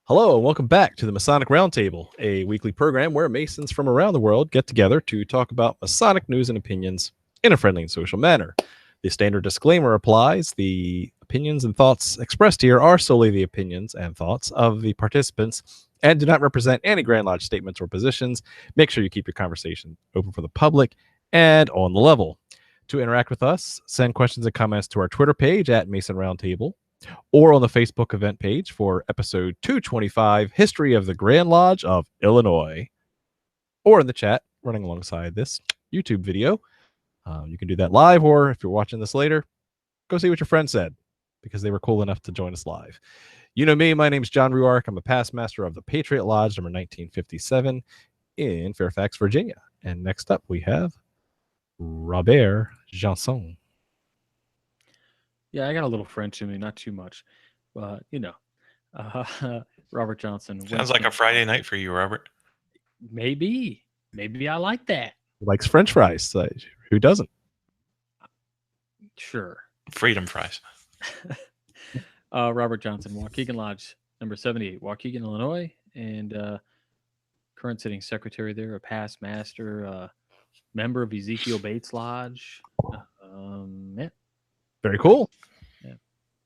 Hello, and welcome back to the Masonic Roundtable, a weekly program where Masons from around the world get together to talk about Masonic news and opinions in a friendly and social manner. The standard disclaimer applies. The opinions and thoughts expressed here are solely the opinions and thoughts of the participants and do not represent any Grand Lodge statements or positions. Make sure you keep your conversation open for the public and on the level. To interact with us, send questions and comments to our Twitter page at Mason Roundtable, or on the Facebook event page for episode 225, History of the Grand Lodge of Illinois, or in the chat running alongside this YouTube video. You can do that live, or if you're watching this later, go see what your friend said, because they were cool enough to join us live. You know me, my name's John Ruark. I'm a past master of the Patriot Lodge, number 1957 in Fairfax, Virginia. And next up, we have Robert Janson. Yeah, I got a little French in me, not too much, but Robert Johnson. Sounds like a Friday night for you, Robert. Maybe I like that. Likes French fries. Who doesn't? Sure. Freedom fries. Robert Johnson, Waukegan Lodge, number 78, Waukegan, Illinois, and current sitting secretary there, a past master, member of Ezekiel Bates Lodge. Yeah. Very cool. Yeah.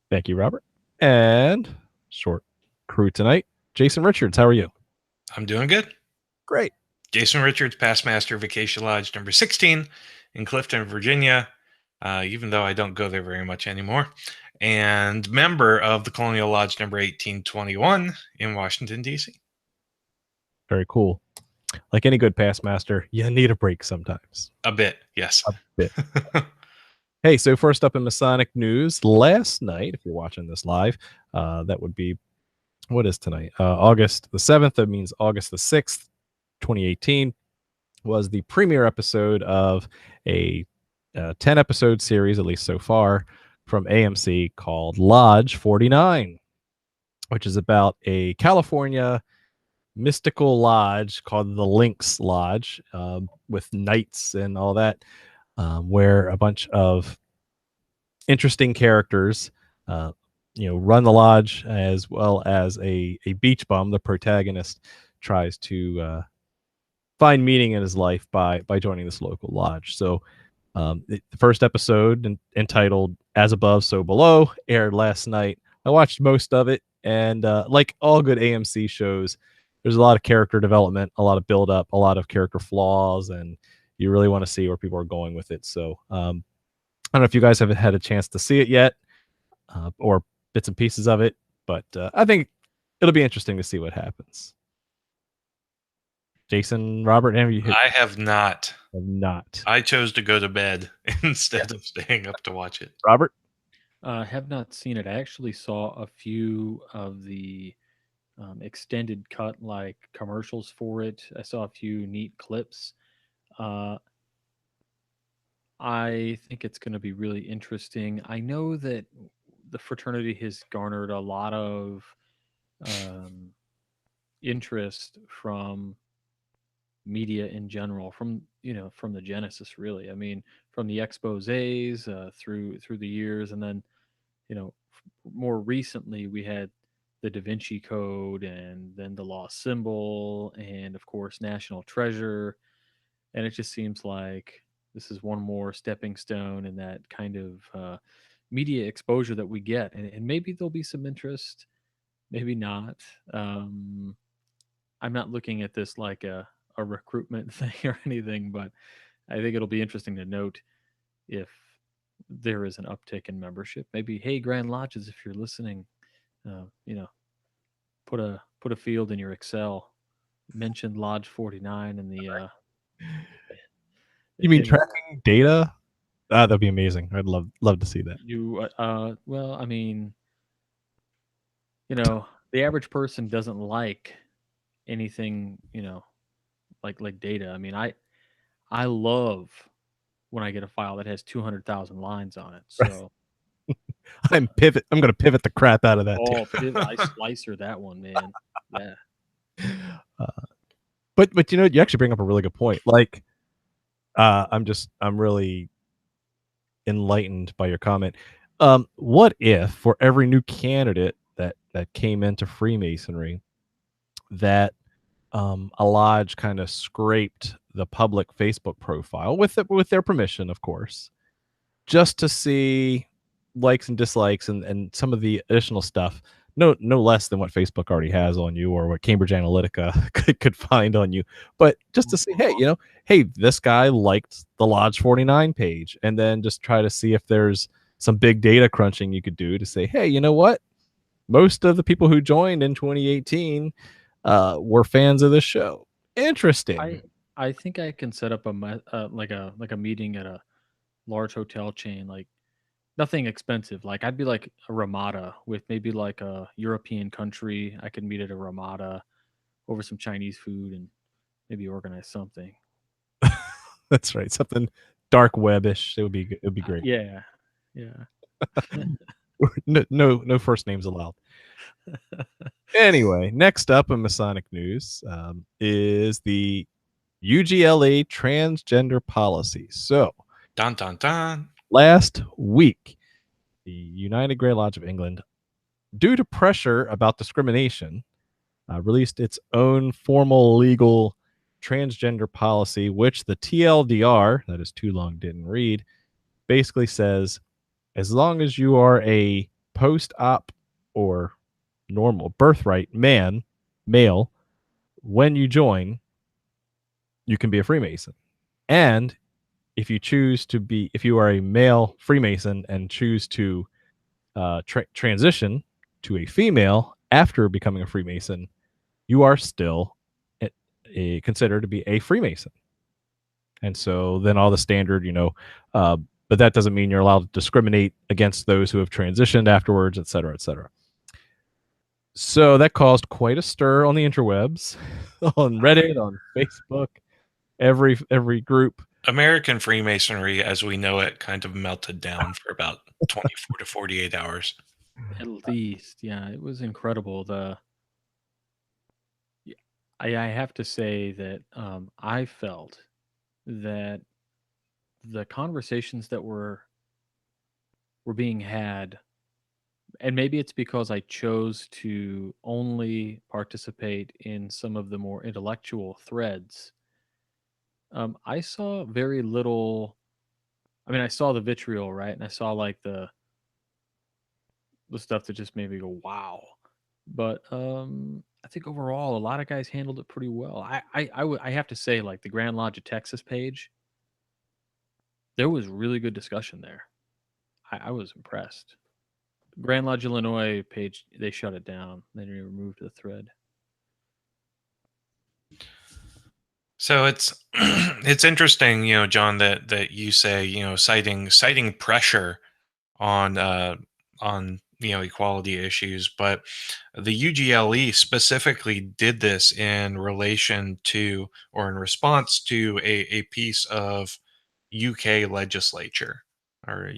Thank you, Robert. And short crew tonight, Jason Richards. How are you? I'm doing good. Great. Jason Richards, past master of Vacation Lodge number 16 in Clifton, Virginia, even though I don't go there very much anymore, and member of the Colonial Lodge number 1821 in Washington, D.C. Very cool. Like any good past master, you need a break sometimes. A bit, yes. A bit. Hey, so first up in Masonic news, last night, if you're watching this live, that would be, what is tonight? August the 7th. That means August the 6th, 2018, was the premiere episode of a 10-episode series, at least so far, from AMC called Lodge 49, which is about a California mystical lodge called the Lynx Lodge, with knights and all that, where a bunch of interesting characters run the lodge, as well as a beach bum. The protagonist tries to find meaning in his life by joining this local lodge. So the first episode, entitled As Above, So Below, aired last night. I watched most of it, and like all good AMC shows, there's a lot of character development, a lot of build up, a lot of character flaws, and you really want to see where people are going with it. So I don't know if you guys haven't had a chance to see it yet, or bits and pieces of it, but I think it'll be interesting to see what happens. Jason, Robert, I have not. Not. I chose to go to bed instead of staying up to watch it. Robert? Have not seen it. I actually saw a few of the extended cut commercials for it. I saw a few neat clips. I think it's going to be really interesting. I know that the fraternity has garnered a lot of interest from media in general, from the genesis, really. I mean, from the exposés through the years, and then more recently we had the Da Vinci Code, and then the Lost Symbol, and of course National Treasure. And it just seems like this is one more stepping stone in that kind of media exposure that we get. And maybe there'll be some interest, maybe not. I'm not looking at this like a recruitment thing or anything, but I think it'll be interesting to note if there is an uptick in membership. Maybe, hey, Grand Lodges, if you're listening, put a field in your Excel, mention Lodge 49 in the You mean tracking data? That'd be amazing. I'd love to see that. Well, I mean, the average person doesn't like anything, like data. I mean, I love when I get a file that has 200,000 lines on it. So I'm going to pivot the crap out of that. Oh, I slicer that one, man. Yeah. But you actually bring up a really good point. Like, I'm really enlightened by your comment. What if for every new candidate that came into Freemasonry, that a lodge kind of scraped the public Facebook profile with their permission, of course, just to see likes and dislikes and some of the additional stuff. No less than what Facebook already has on you or what Cambridge Analytica could find on you, but just to see, hey, hey, this guy liked the Lodge 49 page, and then just try to see if there's some big data crunching you could do to say, hey, you know what? Most of the people who joined in 2018 were fans of the show. Interesting. I think I can set up like a meeting at a large hotel chain, like nothing expensive. Like I'd be like a Ramada with maybe like a European country. I could meet at a Ramada over some Chinese food and maybe organize something. That's right. Something dark webbish. It would be great. Yeah, yeah. No first names allowed. Anyway, next up in Masonic news is the UGLA transgender policy. So, Dun dun dun. last week, the United Grey Lodge of England, due to pressure about discrimination, released its own formal legal transgender policy, which the TLDR, that is too long, didn't read, basically says as long as you are a post op or normal birthright male, when you join, you can be a Freemason. And if you are a male Freemason and choose to transition to a female after becoming a Freemason, you are still considered to be a Freemason. And so then all the standard, but that doesn't mean you're allowed to discriminate against those who have transitioned afterwards, et cetera, et cetera. So that caused quite a stir on the interwebs, on Reddit, on Facebook, every group. American Freemasonry, as we know it, kind of melted down for about 24 to 48 hours. At least, yeah, it was incredible. I have to say that I felt that the conversations that were being had, and maybe it's because I chose to only participate in some of the more intellectual threads. I saw very little. I mean, I saw the vitriol, right, and I saw like the stuff that just made me go, "Wow." But I think overall, a lot of guys handled it pretty well. I have to say, like the Grand Lodge of Texas page, there was really good discussion there. I was impressed. Grand Lodge Illinois page, they shut it down. They removed the thread. So it's it's interesting, John, that you say, citing pressure on equality issues, but the UGLE specifically did this in relation to or in response to a piece of UK legislature or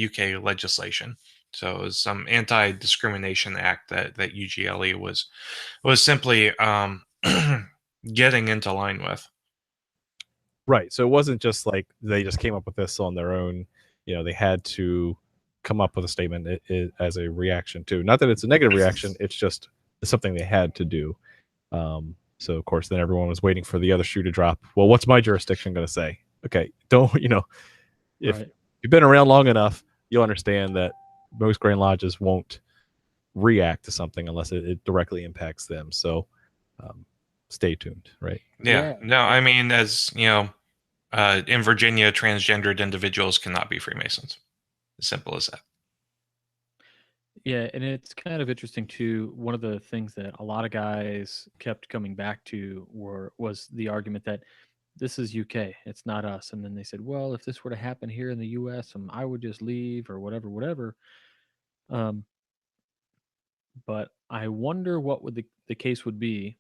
UK legislation. So it was some anti-discrimination act that UGLE was simply getting into line with. Right. So it wasn't just like they just came up with this on their own. They had to come up with a statement as a reaction to. Not that it's a negative reaction. It's just something they had to do. So of course, then everyone was waiting for the other shoe to drop. Well, what's my jurisdiction going to say? Okay, don't if Right. you've been around long enough, you'll understand that most Grand Lodges won't react to something unless it directly impacts them. So stay tuned, right? Yeah. No, I mean, as in Virginia, transgendered individuals cannot be Freemasons. As simple as that. Yeah, and it's kind of interesting too. One of the things that a lot of guys kept coming back to was the argument that this is UK, it's not us. And then they said, well, if this were to happen here in the US, I would just leave or whatever, whatever. Um, but I wonder what would the case would be.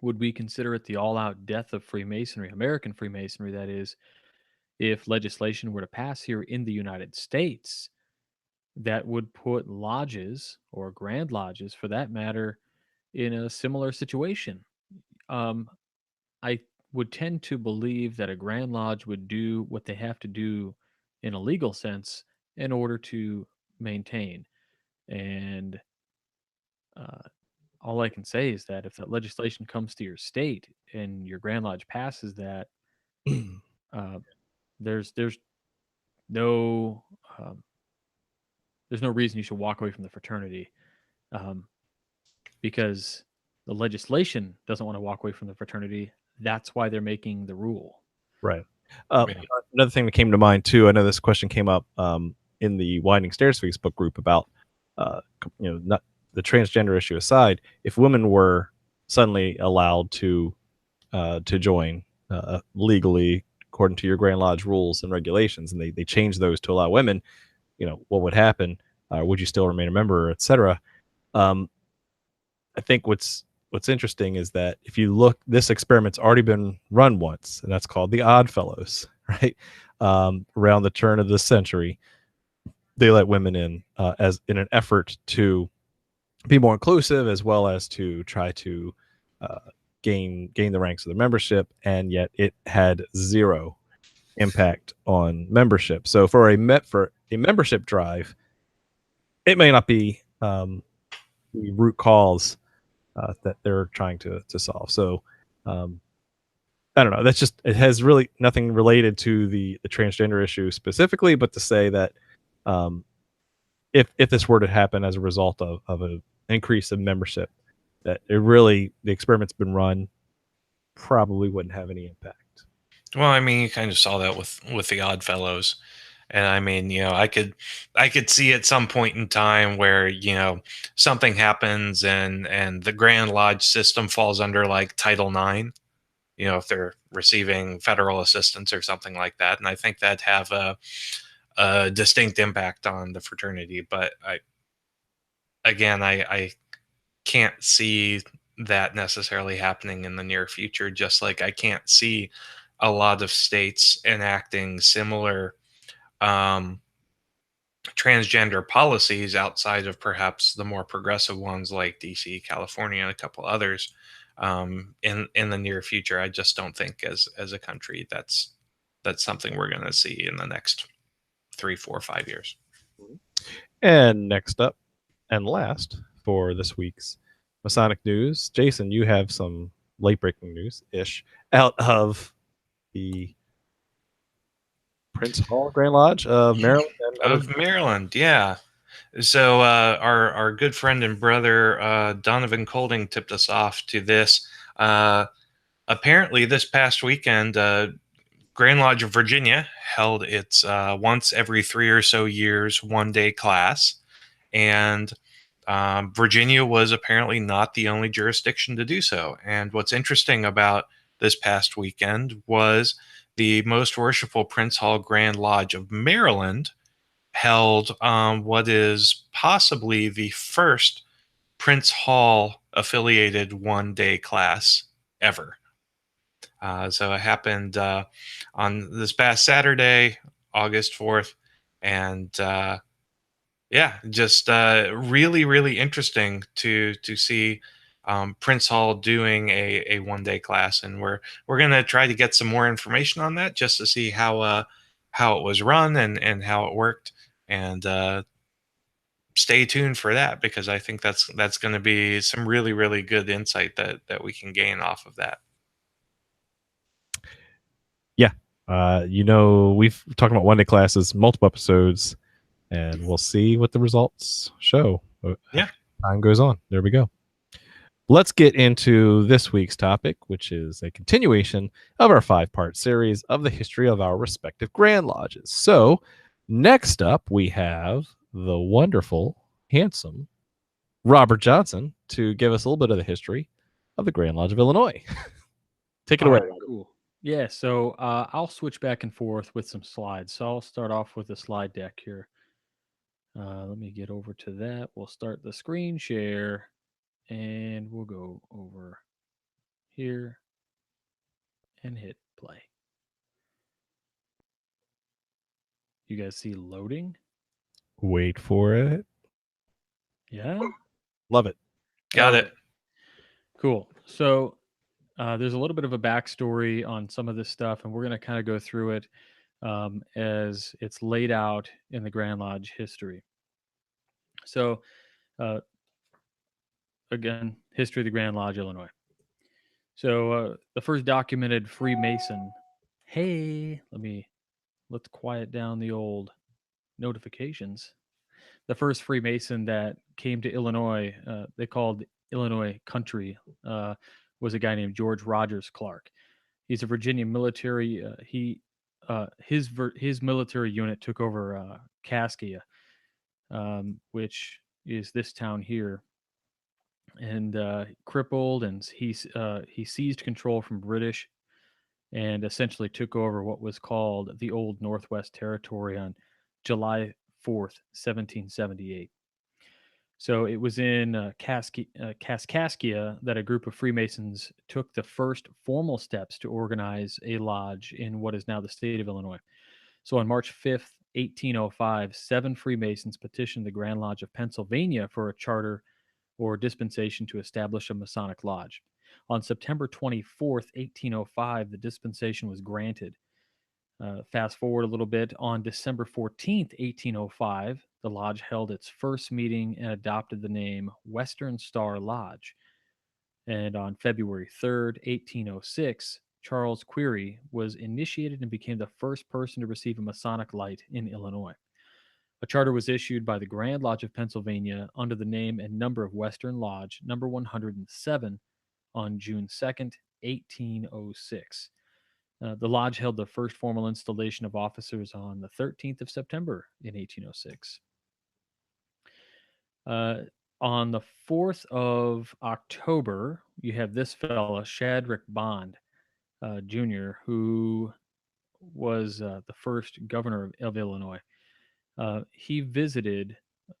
Would we consider it the all-out death of Freemasonry, American Freemasonry, that is, if legislation were to pass here in the United States that would put lodges or grand lodges, for that matter, in a similar situation? Um, I would tend to believe that a grand lodge would do what they have to do in a legal sense in order to maintain. And uh, all I can say is that if that legislation comes to your state and your Grand Lodge passes that, uh, there's no um, there's no reason you should walk away from the fraternity, um, because the legislation doesn't want to walk away from the fraternity. That's why they're making the rule. Right. Yeah. Another thing that came to mind too. I know this question came up in the Winding Stairs Facebook group about, not the transgender issue aside, if women were suddenly allowed to join legally according to your Grand Lodge rules and regulations, and they change those to allow women, what would happen? Would you still remain a member, etc.? Um, I think what's interesting is that if you look, this experiment's already been run once, and that's called the Odd Fellows, right? Around the turn of the century, they let women in as in an effort to be more inclusive, as well as to try to uh, gain the ranks of the membership, and yet it had zero impact on membership. So for a membership drive, it may not be the root cause that they're trying to solve. So um, I don't know. That's just, it has really nothing related to the transgender issue specifically, but to say that um, if this were to happen as a result of an increase in membership, that the experiment's been run, probably wouldn't have any impact. Well, I mean, you kind of saw that with the Odd Fellows, and I mean, I could see at some point in time where something happens and the Grand Lodge system falls under like Title IX. If they're receiving federal assistance or something like that, and I think that'd have a distinct impact on the fraternity. But I can't see that necessarily happening in the near future, just like I can't see a lot of states enacting similar um, transgender policies outside of perhaps the more progressive ones like DC, California, and a couple others in the near future. I just don't think as a country that's something we're going to see in the next 3, 4, 5 years. And next up and last for this week's Masonic news, Jason, you have some late breaking news ish out of the Prince Hall Grand Lodge of Maryland and other. Of Maryland, yeah. So our good friend and brother Donovan Colding tipped us off to this. Apparently, this past weekend, Grand Lodge of Virginia held its once every 3 or so years 1-day class, and Virginia was apparently not the only jurisdiction to do so. And what's interesting about this past weekend was the Most Worshipful Prince Hall Grand Lodge of Maryland held what is possibly the first Prince Hall affiliated 1-day class ever. So it happened on this past Saturday, August 4th. And yeah, just really, really interesting to see Prince Hall doing a 1-day class. And we're going to try to get some more information on that just to see how it was run and how it worked. And stay tuned for that, because I think that's going to be some really, really good insight that we can gain off of that. Yeah. We've talked about 1-day classes, multiple episodes, and we'll see what the results show. Yeah. Time goes on. There we go. Let's get into this week's topic, which is a continuation of our 5-part series of the history of our respective Grand Lodges. So, next up, we have the wonderful, handsome Robert Johnson to give us a little bit of the history of the Grand Lodge of Illinois. Take it away. All right, cool. Yeah, so I'll switch back and forth with some slides. So I'll start off with a slide deck here. Let me get over to that. We'll start the screen share, and we'll go over here and hit play. You guys see loading? Wait for it. Yeah? Love it. Got All it. right. Cool. So there's a little bit of a backstory on some of this stuff, and we're going to kind of go through it as it's laid out in the Grand Lodge history. So, again, history of the Grand Lodge, Illinois. So the first documented Freemason. Hey, let's quiet down the old notifications. The first Freemason that came to Illinois, they called Illinois country, was a guy named George Rogers Clark. He's a Virginia military. His military unit took over Caskia, which is this town here, and crippled, and he seized control from British and essentially took over what was called the Old Northwest Territory on July 4th, 1778. So it was in Kaskaskia that a group of Freemasons took the first formal steps to organize a lodge in what is now the state of Illinois. So on March 5th, 1805, 7 Freemasons petitioned the Grand Lodge of Pennsylvania for a charter or dispensation to establish a Masonic lodge. On September 24th, 1805, the dispensation was granted. Fast forward a little bit, on December 14th, 1805, the lodge held its first meeting and adopted the name Western Star Lodge. And on February 3rd, 1806, Charles Query was initiated and became the first person to receive a Masonic light in Illinois. A charter was issued by the Grand Lodge of Pennsylvania under the name and number of Western Lodge number 107 on June 2nd, 1806. The lodge held the first formal installation of officers on the 13th of September in 1806. On the 4th of October, you have this fella, Shadrach Bond Jr., who was the first governor of Illinois. He visited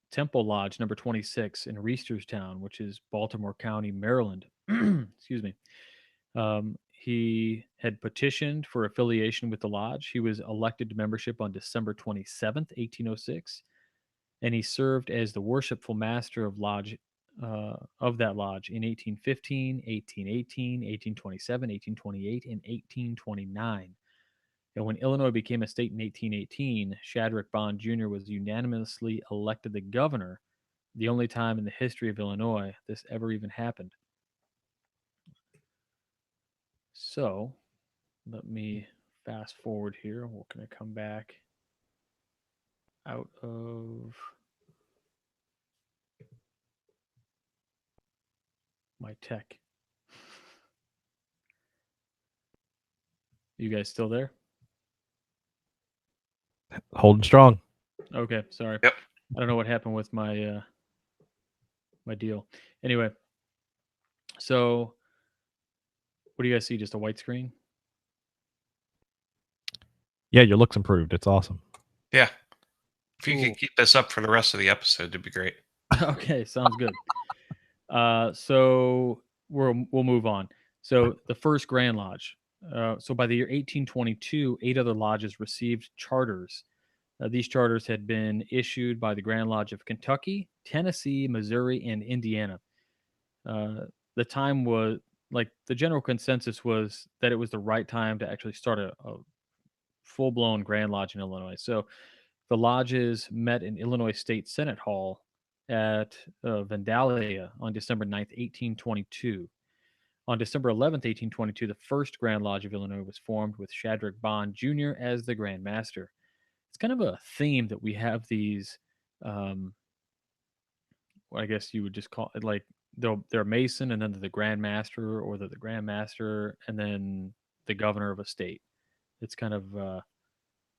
Temple Lodge number 26 in Reisterstown, which is Baltimore County, Maryland. Excuse me. He had petitioned for affiliation with the lodge. He was elected to membership on December 27th, 1806, and he served as the worshipful master of that lodge in 1815, 1818, 1827, 1828, and 1829. And when Illinois became a state in 1818, Shadrach Bond Jr. was unanimously elected the governor, the only time in the history of Illinois this ever even happened. So, let me fast forward here. We're going to come back out of my tech. You guys still there? Holding strong. Okay, sorry. Yep. I don't know what happened with my my deal. Anyway, so what do you guys see? Just a white screen? Yeah, your looks improved. It's awesome. Yeah. If you Cool. could keep this up for the rest of the episode, it'd be great. Okay, sounds good. So we'll move on. So the first Grand Lodge. So by the year 1822, 8 other lodges received charters. These charters had been issued by the Grand Lodge of Kentucky, Tennessee, Missouri, and Indiana. The time was like the general consensus was that it was the right time to actually start a full-blown Grand Lodge in Illinois. So the lodges met in Illinois State Senate Hall at Vandalia on December 9th, 1822. On December 11th, 1822, the first Grand Lodge of Illinois was formed with Shadrach Bond Jr. as the Grand Master. It's kind of a theme that we have these, I guess you would just call it like they're Mason and then they're the Grand Master, or they're the Grand Master and then the governor of a state. It's kind of,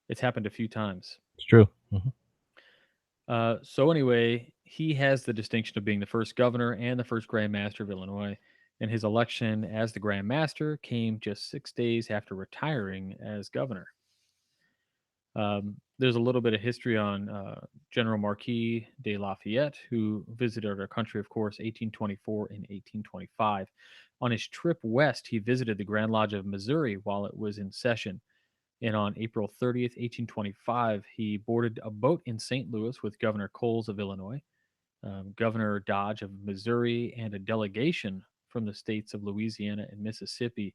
it's happened a few times. It's true. Mm-hmm. So anyway, he has the distinction of being the first governor and the first Grand Master of Illinois, and his election as the Grand Master came just 6 days after retiring as governor. There's a little bit of history on General Marquis de Lafayette, who visited our country, of course, 1824 and 1825. On his trip west, he visited the Grand Lodge of Missouri while it was in session. And on April 30th, 1825, he boarded a boat in St. Louis with Governor Coles of Illinois, Governor Dodge of Missouri, and a delegation from the states of Louisiana and Mississippi.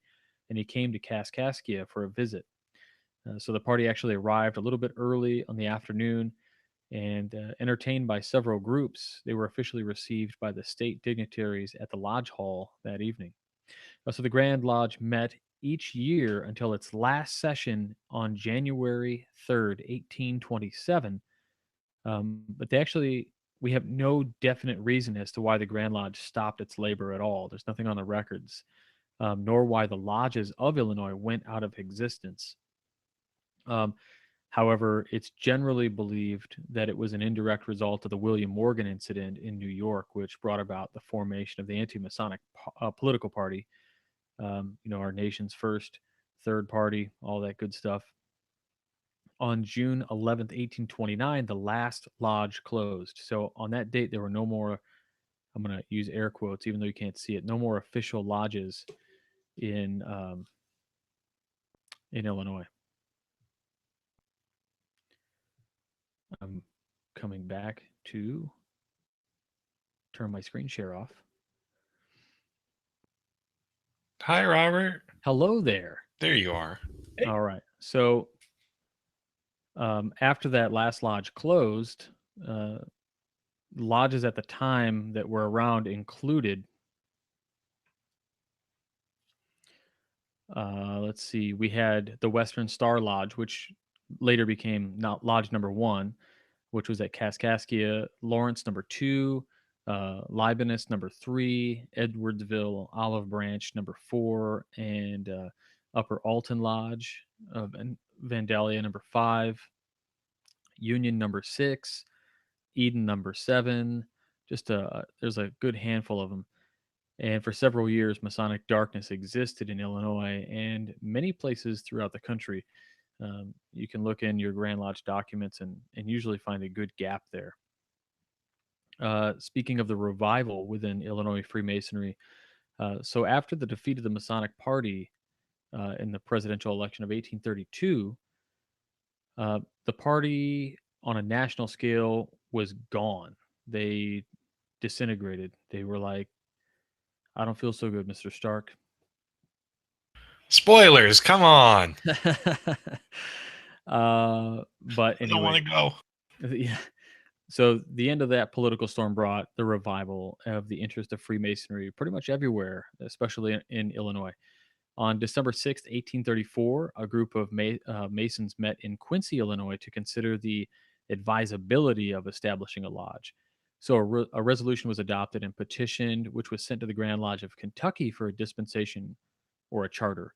And he came to Kaskaskia for a visit. So the party actually arrived a little bit early on the afternoon, And entertained by several groups, they were officially received by the state dignitaries at the Lodge Hall that evening. So the Grand Lodge met each year until its last session on January 3rd, 1827. But we have no definite reason as to why the Grand Lodge stopped its labor at all. There's nothing on the records, nor why the lodges of Illinois went out of existence. Um, However, it's generally believed that it was an indirect result of the William Morgan incident in New York, which brought about the formation of the anti-Masonic political party. Our nation's first, third party, all that good stuff. On June 11th, 1829, the last lodge closed. So on that date, there were no more, I'm going to use air quotes, even though you can't see it, no more official lodges in, um, in Illinois. I'm coming back to turn my screen share off. Hi, Robert. Hello there. There you are. All right. So after that last lodge closed, uh, lodges at the time that were around included, let's see, we had the Western Star Lodge, which later became Lodge number 1, which was at Kaskaskia, Lawrence number 2, Libanus number 3, Edwardsville, Olive Branch number 4, and Upper Alton Lodge, Vandalia number 5, Union number 6, Eden number 7. There's a good handful of them. And for several years, Masonic darkness existed in Illinois and many places throughout the country. You can look in your Grand Lodge documents and usually find a good gap there. Speaking of the revival within Illinois Freemasonry, so after the defeat of the Masonic Party in the presidential election of 1832, the party on a national scale was gone. They disintegrated. They were like, I don't feel so good, Mr. Stark. Spoilers, come on. But I don't want anyway, to go. yeah. So the end of that political storm brought the revival of the interest of Freemasonry pretty much everywhere, especially in Illinois. On December 6th, 1834, a group of Masons met in Quincy, Illinois, to consider the advisability of establishing a lodge. So a resolution was adopted and petitioned, which was sent to the Grand Lodge of Kentucky for a dispensation or a charter.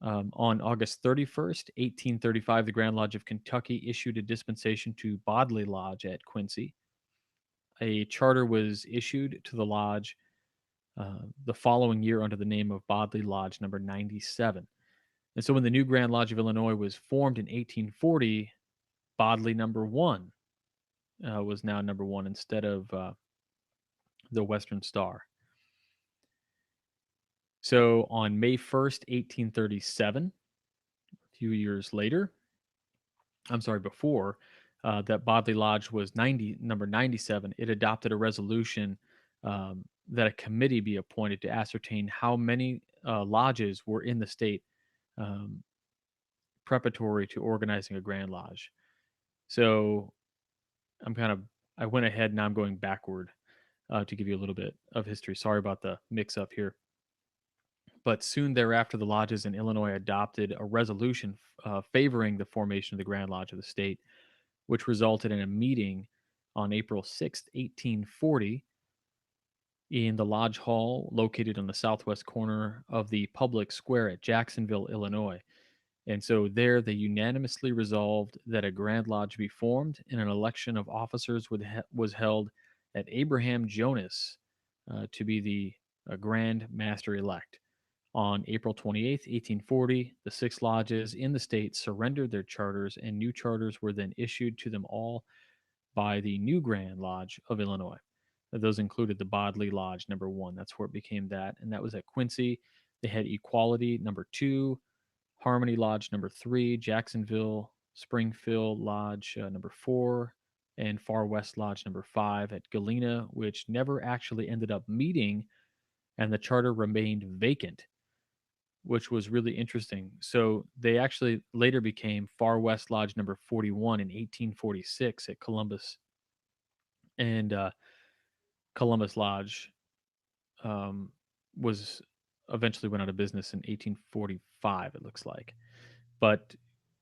On August 31st, 1835, the Grand Lodge of Kentucky issued a dispensation to Bodley Lodge at Quincy. A charter was issued to the lodge the following year under the name of Bodley Lodge number 97. And so when the new Grand Lodge of Illinois was formed in 1840, Bodley number 1 was now number 1 instead of the Western Star. So on May 1st, 1837, a few years later, before that Bodley Lodge was number 97, it adopted a resolution that a committee be appointed to ascertain how many lodges were in the state um, preparatory to organizing a Grand Lodge. So I went ahead, now I'm going backward to give you a little bit of history. Sorry about the mix up here. But soon thereafter, the lodges in Illinois adopted a resolution favoring the formation of the Grand Lodge of the state, which resulted in a meeting on April 6th, 1840, in the Lodge Hall located on the southwest corner of the public square at Jacksonville, Illinois. And so there they unanimously resolved that a Grand Lodge be formed and an election of officers was held at Abraham Jonas to be the Grand Master elect. On April 28th, 1840, the 6 lodges in the state surrendered their charters, and new charters were then issued to them all by the new Grand Lodge of Illinois. Those included the Bodley Lodge number 1. That's where it became that, and that was at Quincy. They had Equality number 2, Harmony Lodge number 3, Jacksonville, Springfield Lodge number 4, and Far West Lodge number 5 at Galena, which never actually ended up meeting, and the charter remained vacant. which was really interesting. So they actually later became Far West Lodge number 41 in 1846 at Columbus, and Columbus Lodge um, was eventually went out of business in 1845. It looks like, but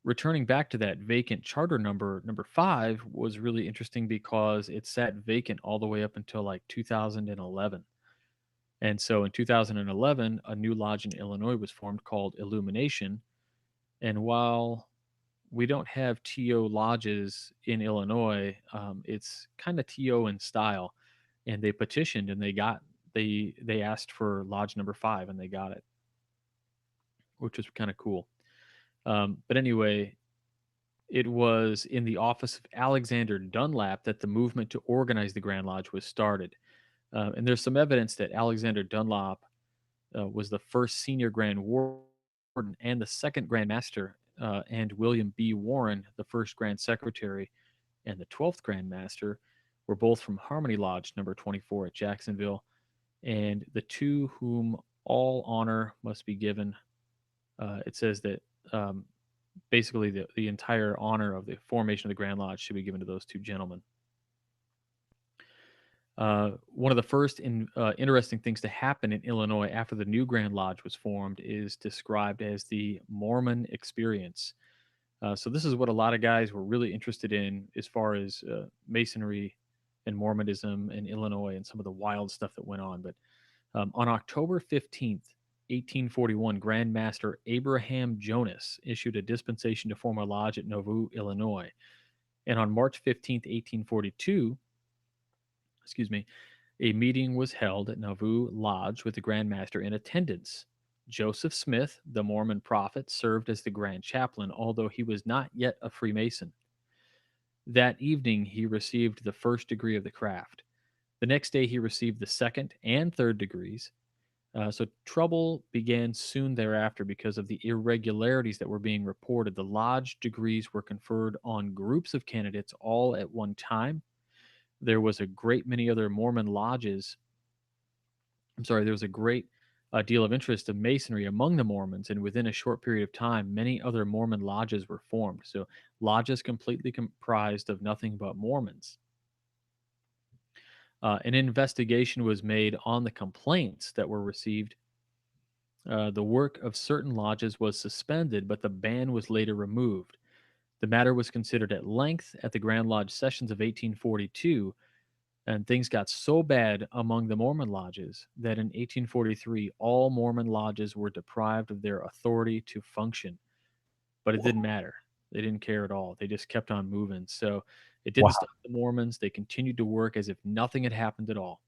returning back to that vacant charter number 5 was really interesting because it sat vacant all the way up until like 2011. And so in 2011, a new lodge in Illinois was formed called Illumination. And while we don't have TO lodges in Illinois, it's kind of TO in style. And they petitioned and they asked for lodge number 5 and they got it, which was kind of cool. But anyway, it was in the office of Alexander Dunlap that the movement to organize the Grand Lodge was started. And there's some evidence that Alexander Dunlap was the first senior Grand Warden and the second Grand Master, and William B. Warren, the first Grand Secretary and the 12th Grand Master, were both from Harmony Lodge number 24 at Jacksonville. And the two whom all honor must be given, it says that basically the entire honor of the formation of the Grand Lodge should be given to those two gentlemen. One of the first interesting things to happen in Illinois after the new Grand Lodge was formed is described as the Mormon experience. So this is what a lot of guys were really interested in as far as Masonry and Mormonism in Illinois and some of the wild stuff that went on. But on October 15th, 1841, Grand Master Abraham Jonas issued a dispensation to form a lodge at Nauvoo, Illinois. And on March 15th, 1842, excuse me, a meeting was held at Nauvoo Lodge with the Grand Master in attendance. Joseph Smith, the Mormon prophet, served as the Grand Chaplain, although he was not yet a Freemason. That evening, he received the first degree of the craft. The next day, he received the second and third degrees. So trouble began soon thereafter because of the irregularities that were being reported. The lodge degrees were conferred on groups of candidates all at one time. There was a great many other Mormon lodges. There was a great deal of interest in Masonry among the Mormons, and within a short period of time, many other Mormon lodges were formed. So, lodges completely comprised of nothing but Mormons. An investigation was made on the complaints that were received. The work of certain lodges was suspended, but the ban was later removed. The matter was considered at length at the Grand Lodge sessions of 1842, and things got so bad among the Mormon lodges that in 1843, all Mormon lodges were deprived of their authority to function. But it didn't matter. They didn't care at all. They just kept on moving. So it didn't Wow. stop the Mormons. They continued to work as if nothing had happened at all.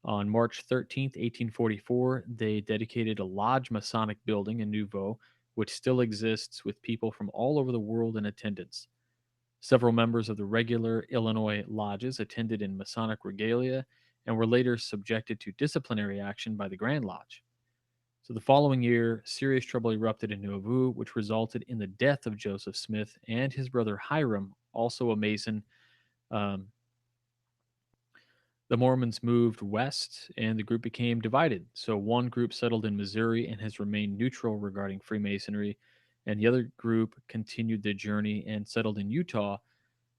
On March 13th, 1844, they dedicated a lodge Masonic building in Nouveau, which still exists with people from all over the world in attendance. Several members of the regular Illinois lodges attended in Masonic regalia and were later subjected to disciplinary action by the Grand Lodge. So the following year, serious trouble erupted in Nauvoo, which resulted in the death of Joseph Smith and his brother Hiram, also a Mason. Um, the Mormons moved west and the group became divided. So one group settled in Missouri and has remained neutral regarding Freemasonry, and the other group continued their journey and settled in Utah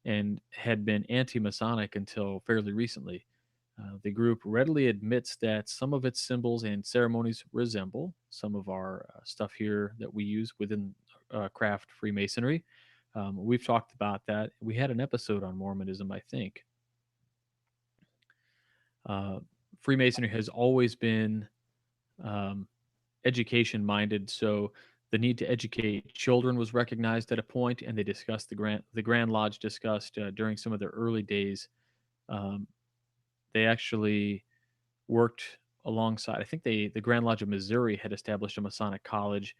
and had been anti Masonic until fairly recently. The group readily admits that some of its symbols and ceremonies resemble some of our stuff here that we use within craft Freemasonry. We've talked about that. We had an episode on Mormonism, I think. Uh, Freemasonry has always been um, education minded, so the need to educate children was recognized at a point, and they discussed the Grand Lodge discussed during some of their early days. Um, they actually worked alongside. I think the Grand Lodge of Missouri had established a Masonic college,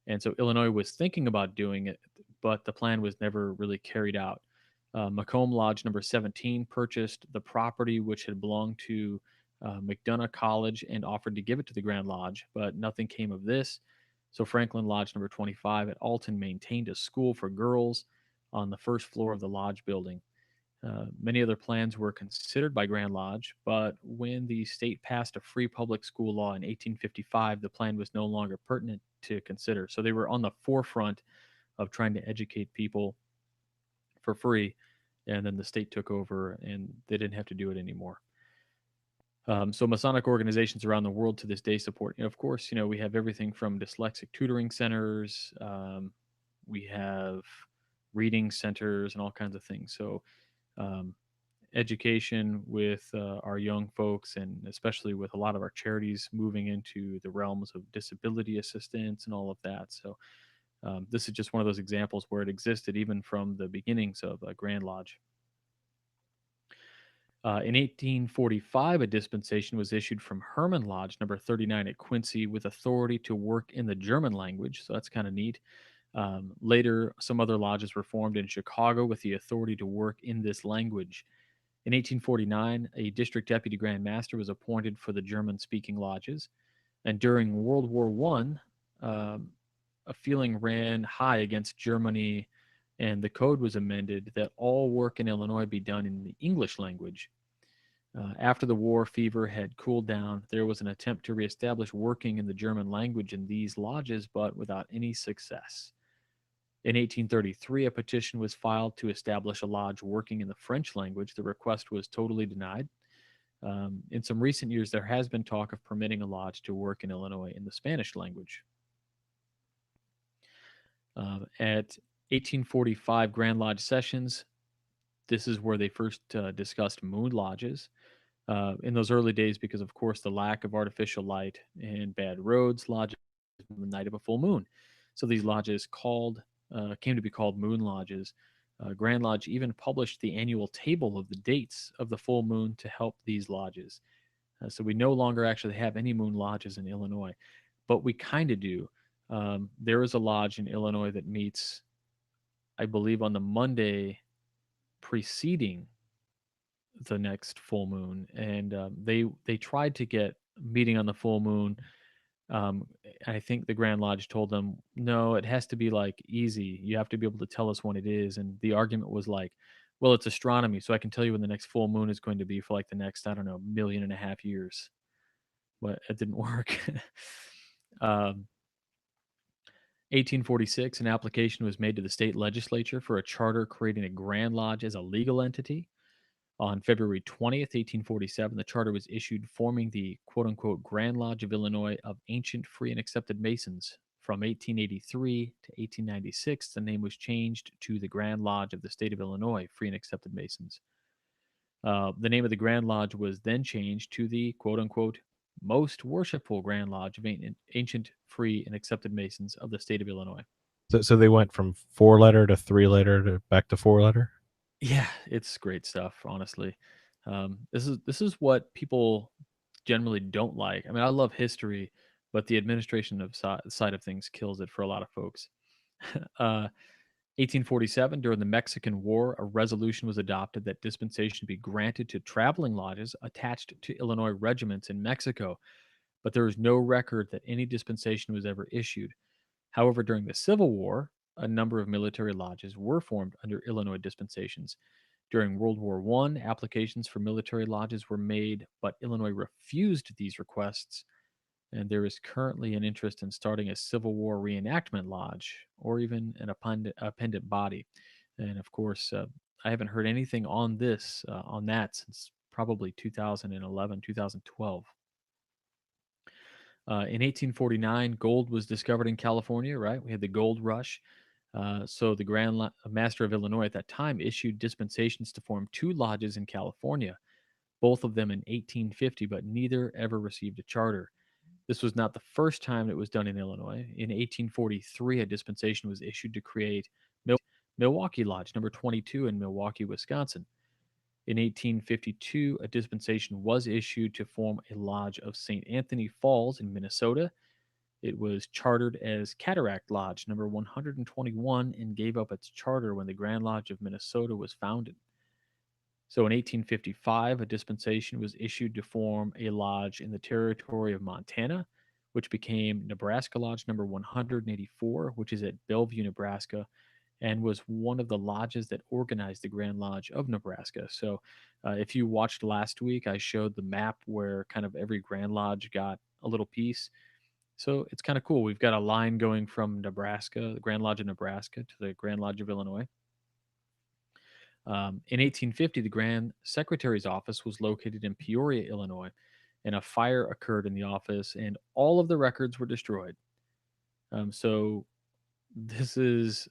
and so Illinois was thinking about doing it, but the plan was never really carried out. Macomb Lodge number 17 purchased the property which had belonged to McDonough College and offered to give it to the Grand Lodge, but nothing came of this. So Franklin Lodge number 25 at Alton maintained a school for girls on the first floor of the lodge building. Many other plans were considered by Grand Lodge, but when the state passed a free public school law in 1855, the plan was no longer pertinent to consider. So they were on the forefront of trying to educate people for free, and then the state took over and they didn't have to do it anymore. So Masonic organizations around the world to this day support. Of course, we have everything from dyslexic tutoring centers. We have reading centers and all kinds of things. So um, education with our young folks, and especially with a lot of our charities moving into the realms of disability assistance and all of that. So this is just one of those examples where it existed even from the beginnings of Grand Lodge. In 1845, a dispensation was issued from Herman Lodge number 39 at Quincy with authority to work in the German language. So that's kind of neat. Later, some other lodges were formed in Chicago with the authority to work in this language. In 1849, a district deputy grand master was appointed for the German speaking lodges. And during World War One, a feeling ran high against Germany, and the code was amended that all work in Illinois be done in the English language. After the war fever had cooled down, there was an attempt to reestablish working in the German language in these lodges, but without any success. In 1833, a petition was filed to establish a lodge working in the French language. The request was totally denied. In some recent years, there has been talk of permitting a lodge to work in Illinois in the Spanish language. At 1845 Grand Lodge sessions, this is where they first discussed moon lodges. In those early days, because of course the lack of artificial light and bad roads, lodges on the night of a full moon. So these lodges came to be called moon lodges. Grand Lodge even published the annual table of the dates of the full moon to help these lodges. So we no longer actually have any moon lodges in Illinois, but we kind of do. There is a lodge in Illinois that meets, I believe, on the Monday preceding the next full moon, and they tried to get meeting on the full moon. I think the Grand Lodge told them, no, it has to be like easy. You have to be able to tell us when it is. And the argument was like, well, it's astronomy, so I can tell you when the next full moon is going to be for like the next, I don't know, 1.5 years. But it didn't work. 1846, an application was made to the state legislature for a charter creating a Grand Lodge as a legal entity. On February 20th, 1847, the charter was issued forming the quote unquote Grand Lodge of Illinois of Ancient Free and Accepted Masons. From 1883 to 1896, the name was changed to the Grand Lodge of the State of Illinois Free and Accepted Masons. The name of the Grand Lodge was then changed to the quote unquote Most Worshipful Grand Lodge of Ancient Free and Accepted Masons of the State of Illinois. So they went from 4-letter to 3-letter to back to 4-letter. Yeah, it's great stuff, honestly. This is what people generally don't like. I mean, I love history, but the administration of side of things kills it for a lot of folks. uh, 1847, during the Mexican War, a resolution was adopted that dispensation be granted to traveling lodges attached to Illinois regiments in Mexico, but there is no record that any dispensation was ever issued. However, during the Civil War, a number of military lodges were formed under Illinois dispensations. During World War I, applications for military lodges were made, but Illinois refused these requests, and there is currently an interest in starting a Civil War reenactment lodge or even an appendant body. And of course, I haven't heard anything on that since probably 2011, 2012. In 1849, gold was discovered in California, right? We had the gold rush. So the Master of Illinois at that time issued dispensations to form two lodges in California, both of them in 1850, but neither ever received a charter. This was not the first time it was done in Illinois. In 1843, a dispensation was issued to create Milwaukee Lodge number 22 in Milwaukee, Wisconsin. In 1852, a dispensation was issued to form a lodge of St. Anthony Falls in Minnesota. It was chartered as Cataract Lodge number 121 and gave up its charter when the Grand Lodge of Minnesota was founded. So in 1855, a dispensation was issued to form a lodge in the territory of Montana, which became Nebraska Lodge number 184, which is at Bellevue, Nebraska. and was one of the lodges that organized the Grand Lodge of Nebraska. So, if you watched last week, I showed the map where kind of every Grand Lodge got a little piece. So it's kind of cool. We've got a line going from Nebraska, the Grand Lodge of Nebraska, to the Grand Lodge of Illinois. In 1850, the Grand Secretary's office was located in Peoria, Illinois, and a fire occurred in the office, and all of the records were destroyed. So this is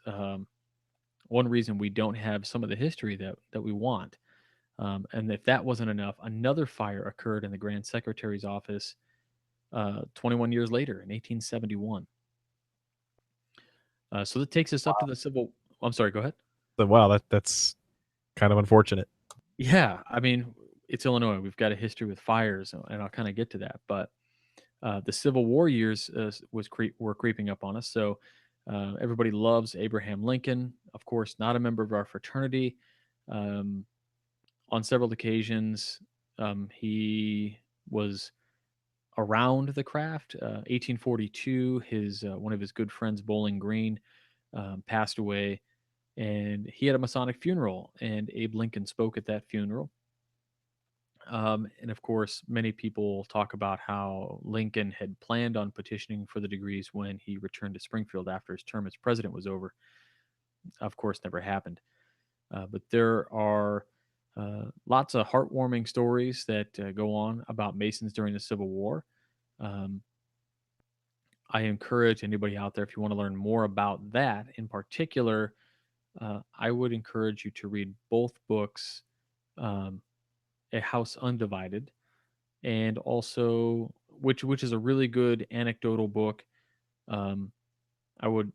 one reason we don't have some of the history that we want. And if that wasn't enough, another fire occurred in the Grand Secretary's office 21 years later in 1871. So that takes us up to the Civil. I'm sorry. Go ahead. So, wow, that's kind of unfortunate. Yeah, I mean, it's Illinois. We've got a history with fires, and I'll kind of get to that. But the Civil War years were creeping up on us. So everybody loves Abraham Lincoln. Of course, not a member of our fraternity. Um, on several occasions, he was around the craft. 1842, his one of his good friends, Bowling Green, passed away, and he had a Masonic funeral, and Abe Lincoln spoke at that funeral. And of course, many people talk about how Lincoln had planned on petitioning for the degrees when he returned to Springfield after his term as president was over. Of course, never happened. But there are lots of heartwarming stories that go on about Masons during the Civil War. Um, I encourage anybody out there, if you want to learn more about that in particular, I would encourage you to read both books, um, A House Undivided, and also which is a really good anecdotal book. Um, I would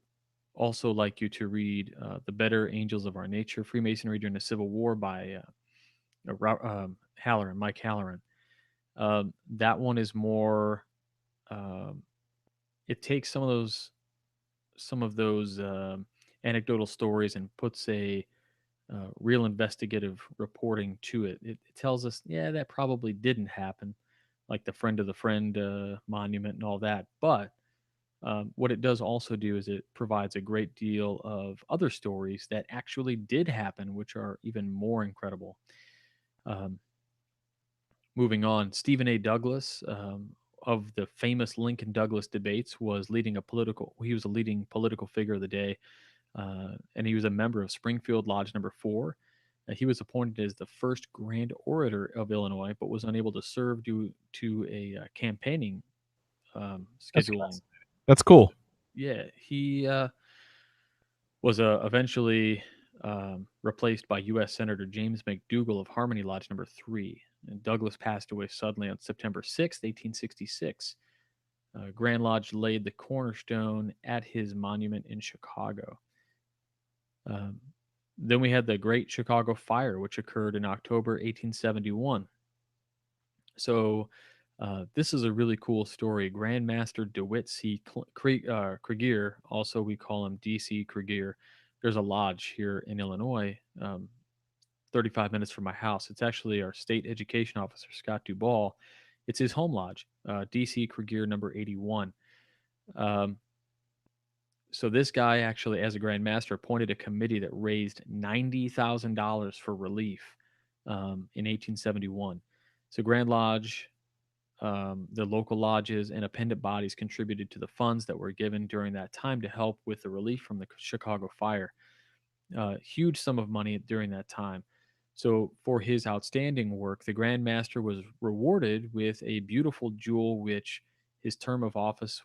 also like you to read The Better Angels of Our Nature: Freemasonry During the Civil War by Halloran, Mike Halloran. That one is more. Um, it takes some of those anecdotal stories and puts a real investigative reporting to it. It tells us, yeah, that probably didn't happen, like the friend of the friend monument and all that. But what it does also do is it provides a great deal of other stories that actually did happen, which are even more incredible. Um, Moving on, Stephen A. Douglas, of the famous Lincoln Douglas debates, he was a leading political figure of the day, and he was a member of Springfield Lodge Number 4. He was appointed as the first Grand Orator of Illinois, but was unable to serve due to a campaigning That's scheduling. that's cool. Yeah, he was eventually replaced by U.S. Senator James McDougal of Harmony Lodge Number 3. And Douglas passed away suddenly on September 6th, 1866. Grand Lodge laid the cornerstone at his monument in Chicago. Um, then we had the Great Chicago Fire, which occurred in October 1871. So this is a really cool story. Grandmaster DeWitt C. Krieger, also we call him DC Krieger. There's a lodge here in Illinois, 35 minutes from my house. It's actually our state education officer, Scott Duvall. It's his home lodge, DC Krieger number 81. Um, so this guy actually, as a Grand Master, appointed a committee that raised $90,000 for relief in 1871. So Grand Lodge, the local lodges, and appendant bodies contributed to the funds that were given during that time to help with the relief from the Chicago fire. Huge sum of money during that time. So for his outstanding work, the Grand Master was rewarded with a beautiful jewel, which his term of office,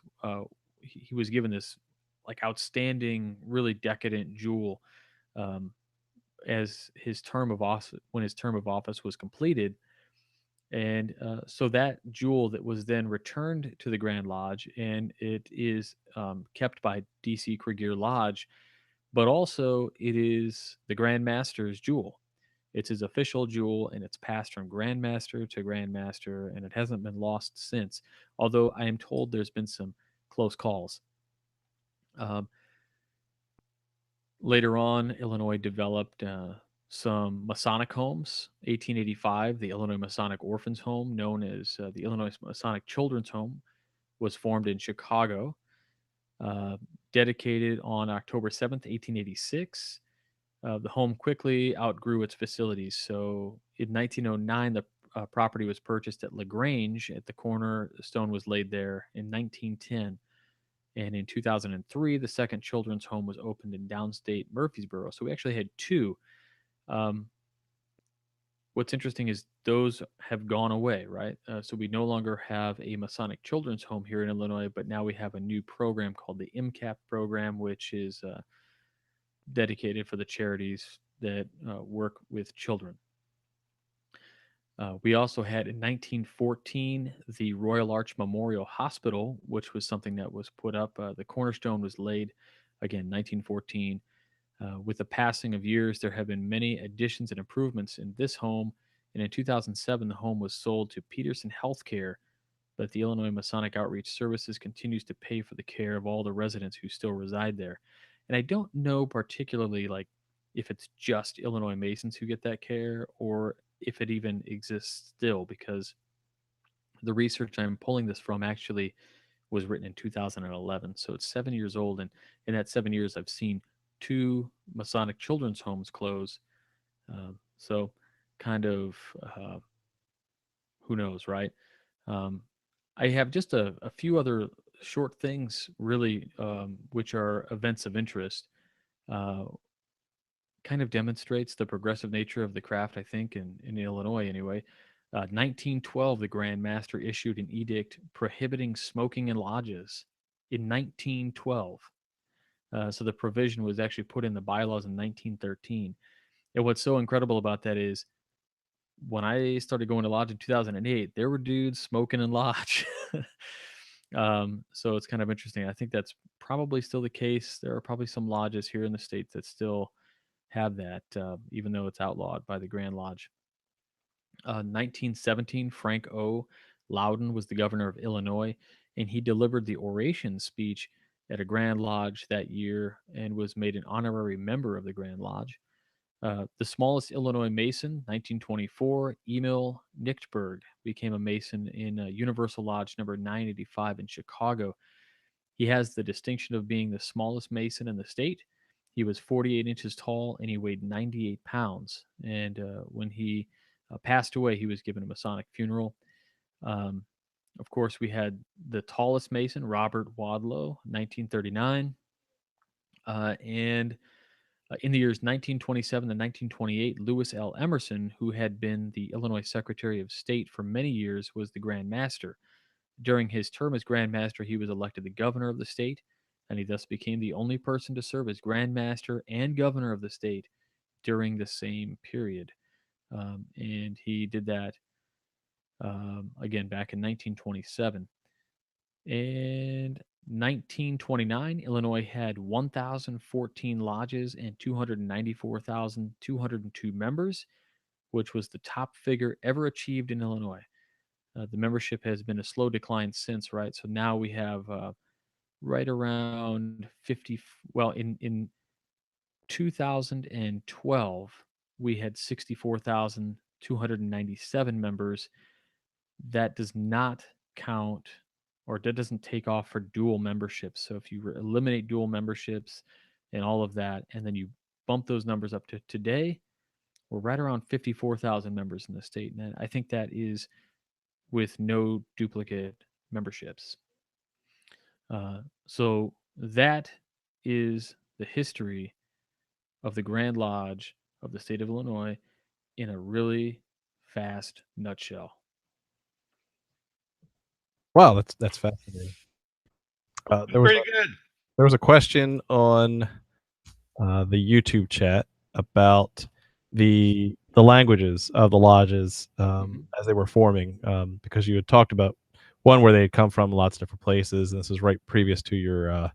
he was given this like outstanding, really decadent jewel um, as his term of office when his term of office was completed. And so that jewel that was then returned to the Grand Lodge, and it is kept by DC Krieger Lodge, but also it is the Grand Master's jewel. It's his official jewel, and it's passed from Grandmaster to Grandmaster, and it hasn't been lost since. Although I am told there's been some close calls. Um, Later on, Illinois developed some Masonic homes. 1885, the Illinois Masonic Orphans Home, known as the Illinois Masonic Children's Home, was formed in Chicago. Uh, dedicated on October 7th, 1886. The home quickly outgrew its facilities. So in 1909, the property was purchased at LaGrange. At the cornerstone was laid there in 1910. And in 2003, the second children's home was opened in downstate Murfreesboro. So we actually had two. Um, what's interesting is those have gone away, right? So we no longer have a Masonic children's home here in Illinois, but now we have a new program called the MCAP program, which is dedicated for the charities that work with children. We also had in 1914 the Royal Arch Memorial Hospital, which was something that was put up. The cornerstone was laid again 1914. With the passing of years, there have been many additions and improvements in this home. And in 2007, the home was sold to Peterson Healthcare, but the Illinois Masonic Outreach Services continues to pay for the care of all the residents who still reside there. And I don't know particularly like if it's just Illinois Masons who get that care or if it even exists still, because the research I'm pulling this from actually was written in 2011. So it's 7 years old. And in that 7 years, I've seen two Masonic children's homes close. So kind of who knows, right? Um, I have just a few other short things, really, which are events of interest. Uh, Kind of demonstrates the progressive nature of the craft, I think, in Illinois anyway. 1912, the Grand Master issued an edict prohibiting smoking in lodges in 1912. So the provision was actually put in the bylaws in 1913. And what's so incredible about that is when I started going to lodge in 2008, there were dudes smoking in lodge. So it's kind of interesting. I think that's probably still the case. There are probably some lodges here in the States that still have that, even though it's outlawed by the Grand Lodge. 1917, Frank O. Loudon was the governor of Illinois, and he delivered the oration speech at a Grand Lodge that year and was made an honorary member of the Grand Lodge. The smallest Illinois Mason, 1924, Emil Nichtberg, became a Mason in Universal Lodge number 985 in Chicago. He has the distinction of being the smallest Mason in the state. He was 48 inches tall and he weighed 98 pounds. And when he passed away, he was given a Masonic funeral. Um, of course, we had the tallest Mason, Robert Wadlow, 1939. And in the years 1927 and 1928, Lewis L. Emerson, who had been the Illinois Secretary of State for many years, was the Grand Master. During his term as Grand Master, he was elected the governor of the state, and he thus became the only person to serve as Grand Master and governor of the state during the same period. And he did that again back in 1927. And 1929, Illinois had 1,014 lodges and 294,202 members, which was the top figure ever achieved in Illinois. The membership has been a slow decline since, right? So now we have right around 50. Well, in 2012, we had 64,297 members. That does not count, or that doesn't take off for dual memberships. So if you eliminate dual memberships and all of that, and then you bump those numbers up to today, we're right around 54,000 members in the state. And I think that is with no duplicate memberships. So that is the history of the Grand Lodge of the state of Illinois in a really fast nutshell. Wow, that's fascinating. There was Pretty good. a question on the YouTube chat about the languages of the lodges as they were forming, because you had talked about one where they had come from lots of different places, and this is right previous to your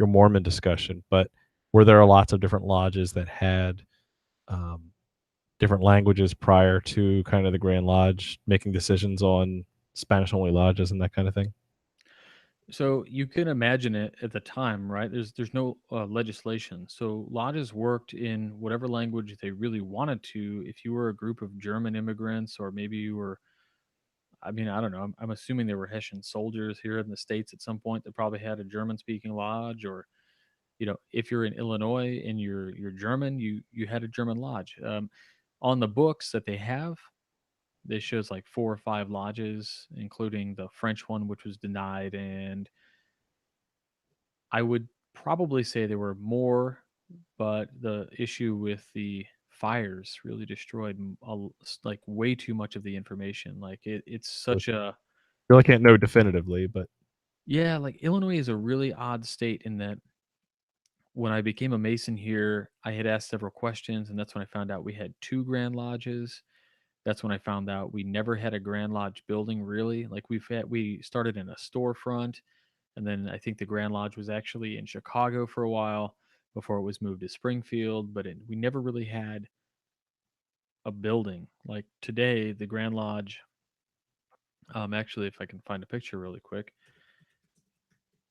Mormon discussion. But were there lots of different lodges that had different languages prior to kind of the Grand Lodge making decisions on Spanish only lodges and that kind of thing? So you can imagine it at the time, right? There's no legislation, so lodges worked in whatever language they really wanted to. If you were a group of German immigrants, or maybe you were, I mean, I don't know. I'm assuming there were Hessian soldiers here in the States at some point that probably had a German speaking lodge, or if you're in Illinois and you're German, you had a German lodge. On the books that they have, they shows like 4 or 5 lodges, including the French one, which was denied, and I would probably say there were more, but the issue with the fires really destroyed like way too much of the information. Like it's such a Really can't know definitively, but yeah. Like Illinois is a really odd state in that when I became a Mason here, I had asked several questions, and that's when I found out we had 2 Grand Lodges. That's when I found out we never had a Grand Lodge building really. Like we started in a storefront, and then I think the Grand Lodge was actually in Chicago for a while before it was moved to Springfield. But we never really had a building. Like today, the Grand Lodge. Actually, if I can find a picture really quick.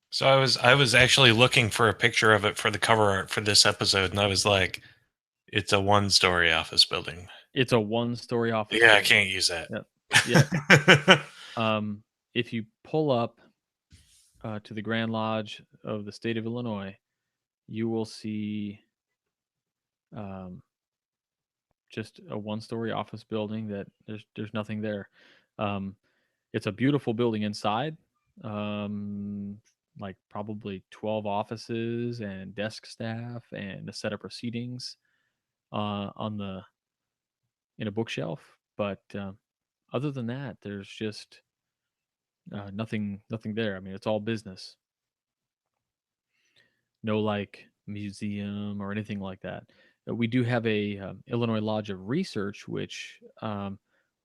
So I was actually looking for a picture of it for the cover art for this episode, and I was like, it's a 1-story office building. It's a 1-story office. Yeah, I building. can't use that. Yep. Yeah. If you pull up to the Grand Lodge of the state of Illinois, you will see just a 1-story office building that there's nothing there. Um, it's a beautiful building inside, like probably 12 offices and desk staff and a set of proceedings on the in a bookshelf. But other than that, there's just nothing there. I mean, it's all business. No like museum or anything like that. We do have a Illinois Lodge of Research, which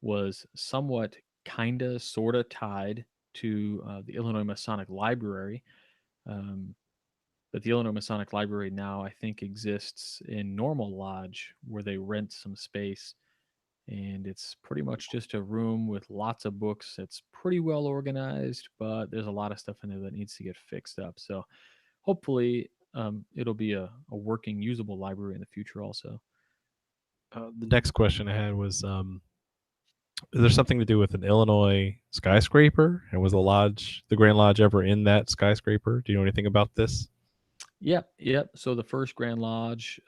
was somewhat, kinda, sorta tied to the Illinois Masonic Library. Um, but the Illinois Masonic Library now, I think, exists in Normal Lodge, where they rent some space, and it's pretty much just a room with lots of books. It's pretty well organized, but there's a lot of stuff in there that needs to get fixed up. So hopefully, it'll be a working, usable library in the future also. the next question I had was, is there something to do with an Illinois skyscraper? And was the Grand Lodge, ever in that skyscraper? Do you know anything about this? Yep. So the first Grand Lodge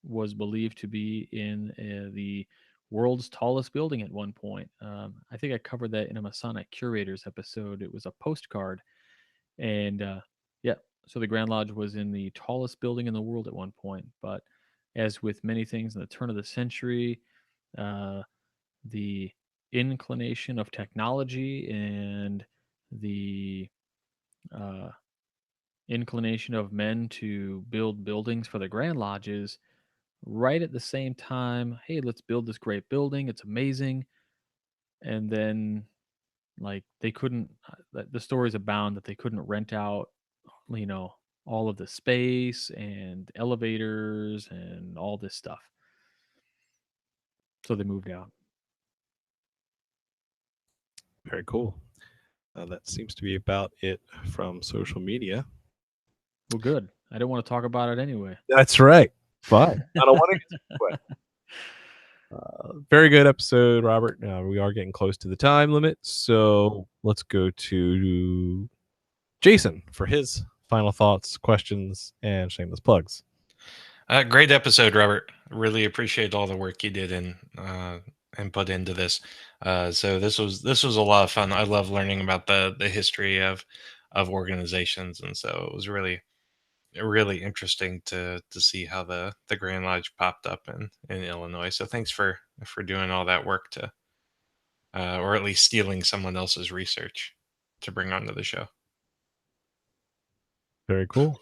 was believed to be in the world's tallest building at one point. I think I covered that in a Masonic Curators episode. It was a postcard. And yeah, so the Grand Lodge was in the tallest building in the world at one point. But as with many things in the turn of the century, uh, the inclination of technology and the uh, inclination of men to build buildings for the Grand Lodges right at the same time. Hey, let's build this great building. It's amazing. And then, like, they couldn't, the stories abound that they couldn't rent out, you know, all of the space and elevators and all this stuff. So they moved out. Very cool. That seems to be about it from social media. Well, good. I don't want to talk about it anyway. That's right. Fine. I don't want to get very good episode, Robert. We are getting close to the time limit, so let's go to Jason for his final thoughts, questions, and shameless plugs. Great episode, Robert. Really appreciate all the work you did and put into this. So this was a lot of fun. I love learning about the history of organizations, and so it was really interesting to see how the Grand Lodge popped up in Illinois. So thanks for doing all that work to, or at least stealing someone else's research to bring onto the show. Very cool.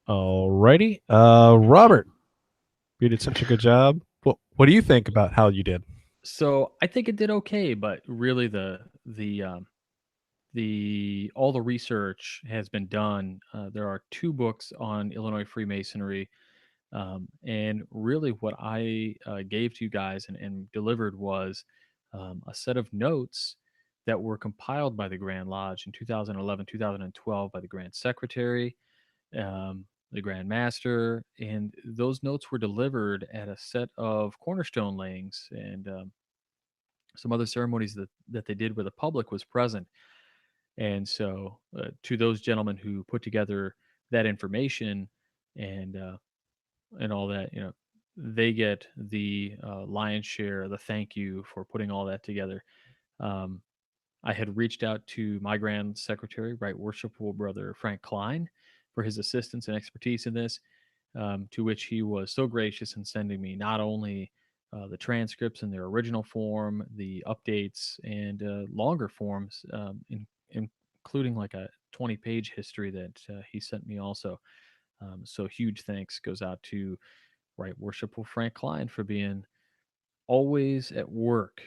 Alrighty, Robert, you did such a good job. What do you think about how you did? So I think it did okay, but really all the research has been done. There are 2 books on Illinois Freemasonry, and really what I gave to you guys and delivered was a set of notes that were compiled by the Grand Lodge in 2011, 2012 by the Grand Secretary, the Grand Master, and those notes were delivered at a set of cornerstone layings, and some other ceremonies that they did where the public was present. And so, to those gentlemen who put together that information and all that, they get the lion's share, the thank you for putting all that together. Um, I had reached out to my Grand Secretary, Right Worshipful Brother Frank Klein, for his assistance and expertise in this, to which he was so gracious in sending me not only the transcripts in their original form, the updates, and longer forms, including like a 20-page history that he sent me also. So huge thanks goes out to Right Worshipful Frank Klein for being always at work.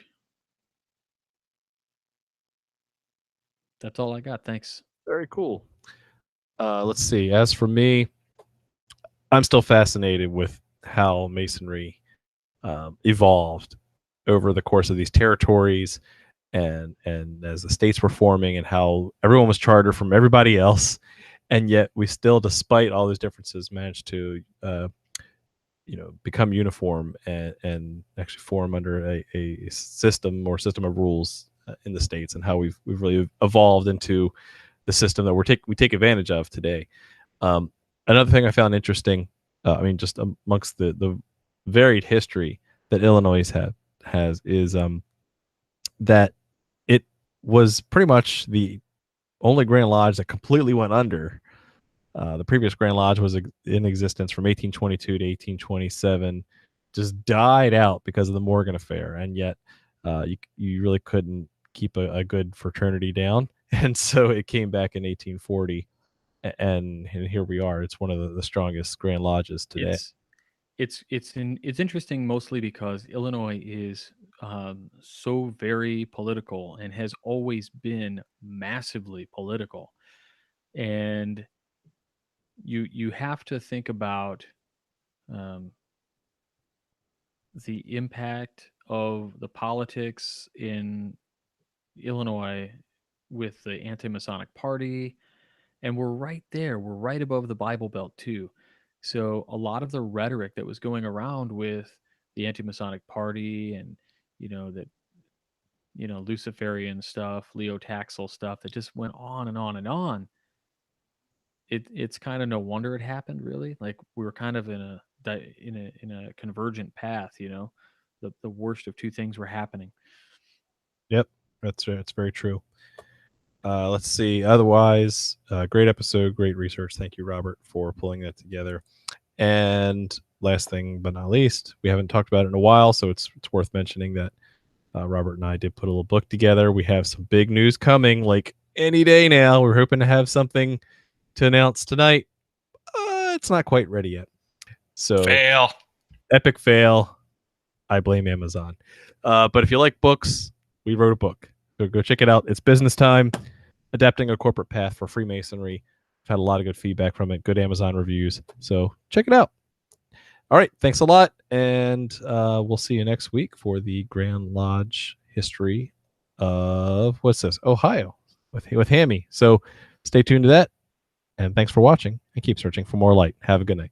That's all I got. Thanks. Very cool. Let's see. As for me, I'm still fascinated with how Masonry evolved over the course of these territories, and as the states were forming, and how everyone was chartered from everybody else, and yet we still, despite all those differences, managed to become uniform and actually form under a system of rules in the states, and how we've really evolved into the system that we take advantage of today. Another thing I found interesting, just amongst the varied history that Illinois has is that it was pretty much the only Grand Lodge that completely went under. The previous Grand Lodge was in existence from 1822 to 1827, just died out because of the Morgan affair, and yet you really couldn't keep a good fraternity down, and so it came back in 1840, and here we are. It's one of the strongest Grand Lodges today. It's interesting mostly because Illinois is so very political and has always been massively political, and you have to think about um, the impact of the politics in Illinois with the anti-Masonic Party, and we're right there. We're right above the Bible Belt too. So a lot of the rhetoric that was going around with the anti-Masonic Party and that Luciferian stuff, Leo Taxel stuff that just went on and on and on. It's kind of no wonder it happened. Really, like we were kind of in a convergent path. The worst of two things were happening. Yep, that's very true. Let's see. Otherwise, great episode, great research. Thank you, Robert, for pulling that together. And last thing but not least, we haven't talked about it in a while, so it's worth mentioning that Robert and I did put a little book together. We have some big news coming, like any day now. We're hoping to have something to announce tonight. It's not quite ready yet. So Fail. Epic fail. I blame Amazon. But if you like books, we wrote a book. So go check it out. It's Business Time, Adapting a Corporate Path for Freemasonry. I've had a lot of good feedback from it, good Amazon reviews. So check it out. All right. Thanks a lot. And we'll see you next week for the Grand Lodge history of, what's this? Ohio with Hammy. So stay tuned to that. And thanks for watching, and keep searching for more light. Have a good night.